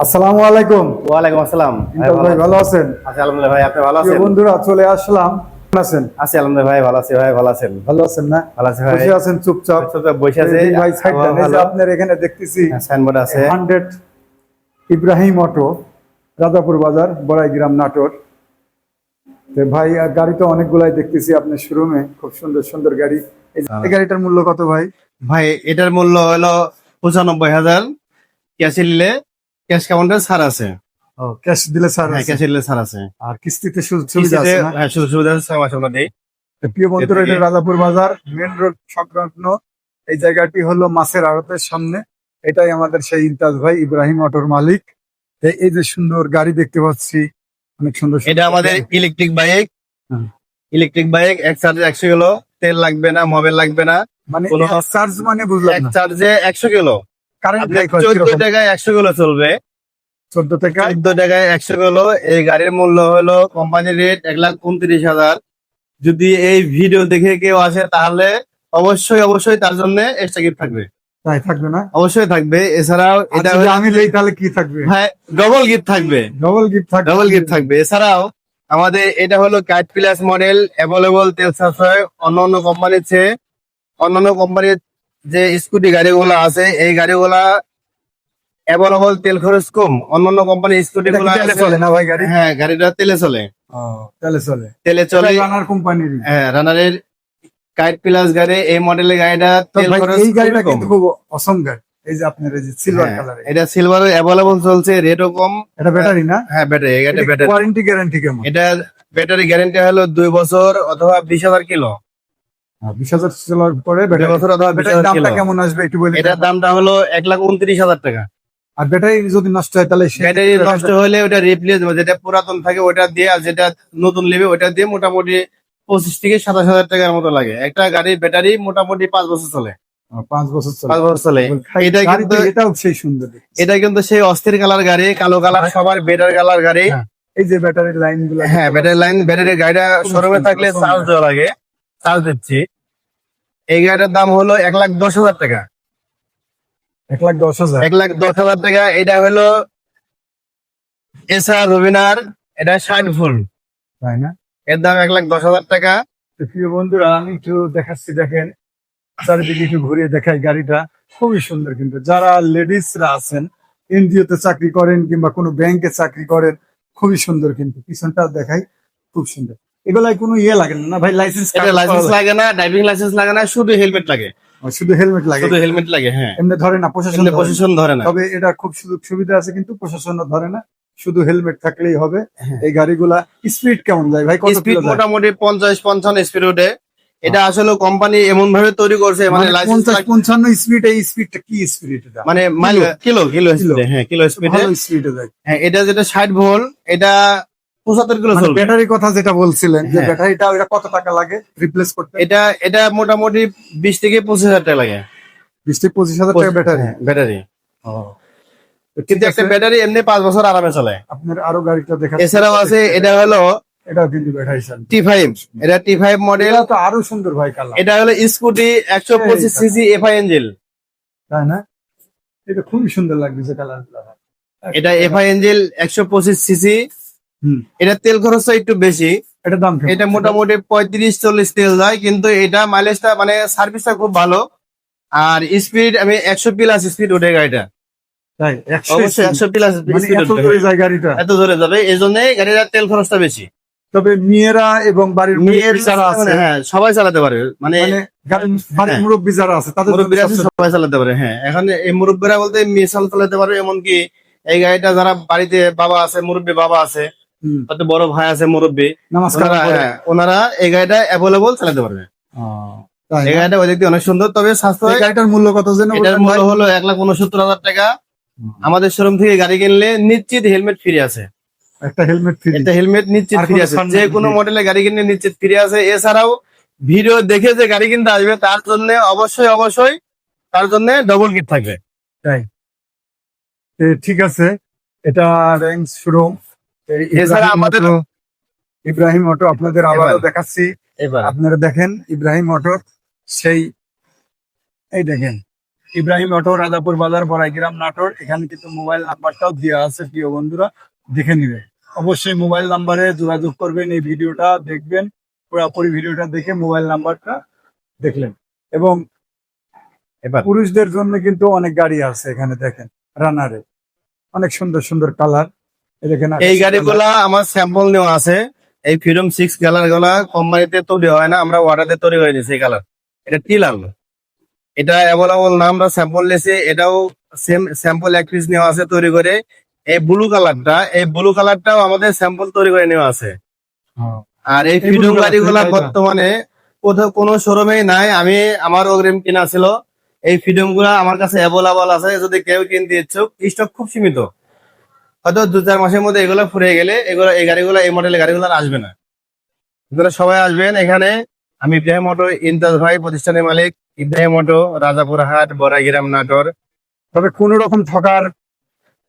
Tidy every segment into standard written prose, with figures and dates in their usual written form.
আসসালামু আলাইকুম। ওয়ালাইকুম আসসালাম। ইমতাজ ভাই ভালো আছেন? আছি আলহামদুলিল্লাহ ভাই, আপনি ভালো প্রিয় আছেন? বন্ধুরা চলে আসলাম। কেমন আছেন? আছি আলহামদুলিল্লাহ ভাই, ভালো আছি ভাই, ভালো আছেন? ভালো আছেন না? ভালো আছি ভাই। বসে আছেন চুপচাপ? চুপচাপ বসে আছে। এই ভাই সাইডটা আবহাওয়া এই যে ভালো। আপনার এখানে দেখতেছি সাইনবোর্ড আছে। 100 ইব্রাহিম অটো, রাজাপুর বাজার, বড়াইগ্রাম, নাটোর। তো ভাই গাড়ি তো অনেকগুলাই দেখতেছি আপনার শোরুমে, খুব সুন্দর সুন্দর গাড়ি। এই গাড়িটার মূল্য কত ভাই? ভাই এটার মূল্য হলো 95,000। ক্যাশে নিলে ক্যাশ কাউন্টার ছাড় আছে। ও ক্যাশ দিলে স্যার? হ্যাঁ, ক্যাশে নিলে ছাড় আছে। আর কিস্তিতে সুবিধা কিস্তিতে আছে না? হ্যাঁ, সুযোগ সুবিধা আছে 6 মাস মধ্যে। তো প্রিয় বন্ধুরা, এটা রাজাপুর বাজার মেন রোড সংলগ্ন। এই জায়গাটি হলো মাছের আড়তের সামনে। এটাই আমাদের সেই ইমতাজ ভাই, ইব্রাহিম অটোর মালিক। এই যে সুন্দর গাড়ি দেখতে পাচ্ছি, অনেক সুন্দর সুন্দর। এটা আমাদের ইলেকট্রিক বাইক। হ্যাঁ। ইলেকট্রিক বাইক এক চার্জে 100 কিলো, তেল লাগবে না, মোবাইল লাগবে না। মানে কোনো চার্জ মানে বুঝলাম এক না। চার্জে 100 কিলো। কারেন্ট আপনার লাইক 14 টাকায় 100 কিলো চলবে। 14 টাকা। 14 টাকায় 100 কিলো। এই গাড়ির মূল্য হলো কোম্পানির রেট 1,29,000। যদি এই ভিডিও দেখে কেউ আসে তাহলে অবশ্যই অবশ্যই তার জন্য এক্সট্রা গিফট থাকবে। তাই থাকবে না? অবশ্যই থাকবে। এছাড়াও আর এটা যদি আমি লই তাহলে কি থাকবে? হ্যাঁ, ডবল গিফট থাকবে। ডবল গিফট থাকবে? ডবল গিফট থাকবে। এছাড়াও আমাদের এটা হলো কাইট প্লাস মডেল, অ্যাভেলেবল, তেল সাশ্রয় অন্যান্য কোম্পানির চেয়ে। অন্যান্য কোম্পানির যে স্কুটি গাড়িগুলো আছে এই গাড়িগুলা অ্যাভেলেবল, তেল খরচ কম। অন্যান্য কোম্পানির স্কুটি এটা কি গুলো তেলে চলে না ভাই গাড়ি? হ্যাঁ, গাড়িটা তেলে চলে। ও তেলে চলে। তেলে চলে। রানার কোম্পানির। হ্যাঁ, রানারের কাইট প্লাস গাড়ি, এই মডেলের গাড়িটা তো তেল ভাই খরচ এই গাড়িটা কম। কিন্তু খুব অসম গাড়ি। এই যে আপনার এই যে সিলভার হ্যাঁ, কালারে, এটা সিলভার অ্যাভেলেবল চলছে, রেটও কম। এটা ব্যাটারি না? হ্যাঁ, ব্যাটারি। এটা ব্যাটারি। ওয়ারেন্টি গ্যারান্টি কেমন? এটা ব্যাটারি গ্যারান্টি হলো 2 বছর অথবা 20,000 কিলো। 20,000 চলার পরে 2 ব্যাটারি। বছর অথবা ব্যাটারির 20,000 দামটা কিলো। কেমন আসবে একটু বলে এটার দেন? দামটা হলো 1,29,000 টাকা। আর ব্যাটারি যদি নষ্ট হয় তাহলে ব্যাটারি নষ্ট হলে ওটা রিপ্লেস, যেটা পুরাতন থাকে ওটা দিয়ে, আর যেটা নতুন নেবে ওটা দিয়ে মোটামুটি 25,000 থেকে 27,000 টাকার মতো লাগে। একটা গাড়ির ব্যাটারি মোটামুটি 5 বছর চলে। 5 বছর চলে। 5 বছর চলে। এটা গাড়ি কিন্তু তো এটাও সেই সুন্দর। এটা কিন্তু সেই অস্থির কালার গাড়ি, কালো কালার, সবার বেটার কালার গাড়ি। হ্যাঁ, এই যে ব্যাটারির লাইন গুলো। হ্যাঁ, ব্যাটারি লাইন, ব্যাটারির গাড়িটা শোরুমে থাকলে চার্জ দেওয়া লাগে। চার্জ দিচ্ছি। এই গাড়িটার দাম হলো 1,10,000 টাকা। 1,10,000। 1,10,000 টাকা। এটা হলো এসআর রবিনার, এটা 60 ফুল। তাই না? এর দাম 1,10,000 টাকা। তো প্রিয় বন্ধুরা, আমি একটু দেখাচ্ছি, দেখেন চারিদিকে একটু ঘুরিয়ে দেখাই। গাড়িটা খুবই সুন্দর। কিন্তু যারা লেডিসরা আছেন, এনজিওতে চাকরি করেন কিংবা কোনো ব্যাংকে চাকরি করেন, খুবই সুন্দর। কিন্তু পিছনটা দেখাই, খুব সুন্দর। এগুলাই কোনো ইয়ে লাগে না ভাই? লাইসেন্স? এটা লাইসেন্স লাগে না, ড্রাইভিং লাইসেন্স লাগে না, শুধু হেলমেট লাগে। শুধু হেলমেট লাগে? শুধু হেলমেট লাগে। হ্যাঁ, এমনি ধরে না, প্রশাসন এমনি ধরে না। প্রশাসন ধরে না। তবে এটা খুব সুযোগ সুবিধা আছে, কিন্তু প্রশাসন ধরে না, শুধু হেলমেট থাকলেই হবে। হ্যাঁ। এই গাড়িগুলা স্পিড কেমন যায় ভাই? কত স্পিড কিলো যায়? মোটামুটি 50-55 স্পিড ওঠে। এটা আসলে কোম্পানি এমন ভাবে তৈরি করছে, মানে লাইসেন্স 50-55 স্পিড। এই স্পিডটা কি স্পিড? এটা মানে মাইল, কিলো কিলো স্পিডে। হ্যাঁ, কিলো স্পিডে। ভালো স্পিডে যায়। হ্যাঁ, এটা যেটা 60 ভোল্ট, এটা 75 কিলো মানে চলবে। ব্যাটারির কথা যেটা বলছিলেন, যে হ্যাঁ। ব্যাটারিটা ওটা কত টাকা লাগে রিপ্লেস করতে? এটা এটা মোটামুটি 20 থেকে 25,000 টাকা লাগে। 20-25,000 টাকা ব্যাটারি? হ্যাঁ, ব্যাটারি। ও, তো ঠিক কিন্তু একটা আছে। ব্যাটারি এমনি 5 বছর আরামে চলে। আপনার আরো গাড়িটা দেখা। এছাড়াও আছে, এটা হলো এটাও কিন্তু ব্যাটারি চালানো। T5। এটা T5 মডেল। এটা তো আরো সুন্দর ভাই কালার। এটা হলো স্কুটি 125 সিসি এফআই ইঞ্জিন। তাই না? এটা খুবই সুন্দর লাগছে কালার। এটা এফআই ইঞ্জিন 125 সিসি। হুম। এটা তেল খরচটা একটু বেশি। এটা দাম কেমন? এটা মোটামুটি 35-40 তেল যায়, কিন্তু এটা মাইলেজটা মানে সার্ভিসটা খুব ভালো। আর স্পিড আমি 100 প্লাস স্পিড ওঠে গাড়িটা। তাই? অবশ্যই 100 প্লাস মানে স্পিড এত জোরে যায় গাড়িটা? এত জোরে যাবে, এই জন্য গাড়িটার তেল খরচটা বেশি। তবে মেয়েরা এবং বাড়ির মুরব্বি যারা আছে, হ্যাঁ, সবাই চালাতে পারে। মানে মানে বাড়ির হ্যাঁ। মুরব্বি যারা আছে তাদের জন্য মুরব্বীরা আছে, সবচেয়ে- সবাই চালাতে পারে। হ্যাঁ, এখন এই মুরব্বীরা বলতে মেয়ে চালাতে পারে। এমনকি এই গাড়িটা যারা বাড়িতে বাবা আছে, মুরব্বী বাবা আছে, হুম, হয়তো বড় ভাই আছে মুরব্বী, নামাজ ওনারা কালাম করে। হ্যাঁ, ওনারা এই গাড়িটা অ্যাভেলেবল চালাতে পারবে। তাই এই না? গাড়িটা ওই দিক দিয়ে অনেক সুন্দর, তবে স্বাস্থ্য। এই গাড়িটার মূল্য কত যেন এটার বললেন মূল্য ভাই? হলো 1,69,000 টাকা। আমাদের শোরুম থেকে গাড়ি কিনলে নিশ্চিত হেলমেট ফ্রি আছে। একটা হেলমেট ফ্রি? একটা হেলমেট নিশ্চিত আর ফ্রি কোনো আছে। ছাড় যে নাই? কোনো মডেলের গাড়ি কিনলে নিশ্চিত ফ্রি আছে। এছাড়াও ভিডিও দেখে যে গাড়ি কিনতে আসবে তার জন্য অবশ্যই অবশ্যই তার জন্য ডবল গিফট থাকবে। তাই? ঠিক আছে। এটা রেঞ্জ শোরুম। এছাড়া আমাদের ইব্রাহিম অটো আপনাদের আবারও এবার- দেখাচ্ছি। এবার আপনারা দেখেন ইব্রাহিম অটো, সেই এই দেখেন ইব্রাহিম অটো, রাজাপুর বাজার, বড়াইগ্রাম, নাটোর। এখানে কিন্তু মোবাইল নাম্বারটাও দেওয়া আছে, প্রিয় বন্ধুরা দেখে নিবে। অবশ্যই মোবাইল নাম্বারে যোগাযোগ করবেন, এই ভিডিওটা দেখবেন, পুরোপুরি ভিডিওটা দেখে মোবাইল নাম্বারটা দেখলেন। এবং এবার পুরুষদের জন্য কিন্তু অনেক গাড়ি আছে এখানে, দেখেন রানারে অনেক সুন্দর সুন্দর কালার। দেখেন এই গাড়িগুলা আমার স্যাম্পল নেওয়া আছে। এই ফ্রিডম 6 কালার গুলা কোম্পানিতে তৈরি হয় না, আমরা অর্ডারে তৈরি করে নিয়েছি। এই কালার এটা টিলাল, এটা অ্যাভেলেবল না, আমরা স্যাম্পল নিয়েছি। এটাও সেম স্যাম্পল এক পিস নেওয়া আছে তৈরি করে। এই ব্লু কালারটাও আমাদের স্যাম্পল তৈরি করে নেওয়া আছে। আর এই ফ্রিডম এইগুলো গাড়িগুলা আছে, বর্তমানে কোথাও কোনো শোরুমেই নাই। আমি আমার অগ্রিম কিনা ছিল। এই ফ্রিডম গুলা আমার কাছে অ্যাভেলেবল আছে, যদি কেউ কিনতে ইচ্ছুক। স্টক খুব সীমিত, হয়তো 2-4 মাসের মধ্যে এগুলো ফুরিয়ে গেলে এই গাড়িগুলো, এই মডেলের গাড়িগুলো আর আসবে না। আপনারা সবাই আসবেন এখানে। আমি ইব্রাহিম অটো, ইমতাজ ভাই প্রতিষ্ঠানের মালিক। ইব্রাহিম অটো, রাজাপুর হাট, বড়াইগ্রাম, নাটোর। তবে কোন রকম ঠকার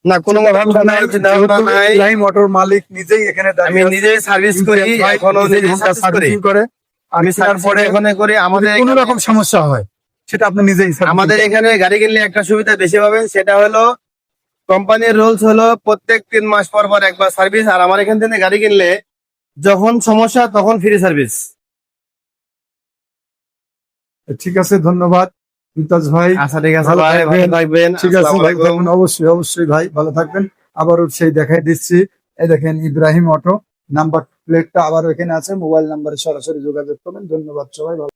না, কোনো চিন্তা নাই, চিন্তাভাবনা যেহেতু নাই। ইব্রাহিম অটোর মালিক নিজেই এখানে আমি দাঁড়িয়ে আছে। নিজেই সার্ভিস করি, এখনো নিজেই নিজেই হোন্ডা সার্ভিস করি। সার্ভিসিং করে। আর আমি কেনার সার্ভিস পরে এখানে করি। আমাদের যদি কোনো রকম সমস্যা হয় সেটা আপনি নিজেই servicing আমাদের করেন। এখানে গাড়ি কিনলে একটা সুবিধা বেশি পাবেন, সেটা হলো কোম্পানির রুলস হলো প্রত্যেক 3 মাস পর পর একবার সার্ভিস। আর আমার এখান থেকে গাড়ি কিনলে যখন সমস্যা তখন ফ্রি সার্ভিস। ঠিক আছে, ধন্যবাদ ইমতাজ ভাই। আচ্ছা, ঠিক আছে ভালো ভাই, ভালো থাকবেন। থাকবেন। ঠিক আছে আসসালামু ভাই, আলাইকুম। থাকবেন, অবশ্যই অবশ্যই ভাই, ভালো থাকবেন। আবারও সেই দেখাই দিচ্ছি, এই দেখেন ইব্রাহিম অটো, নাম্বার প্লেটটা আবারও এখানে আছে। মোবাইল নাম্বারে সরাসরি যোগাযোগ করবেন। ধন্যবাদ সবাই, ভালো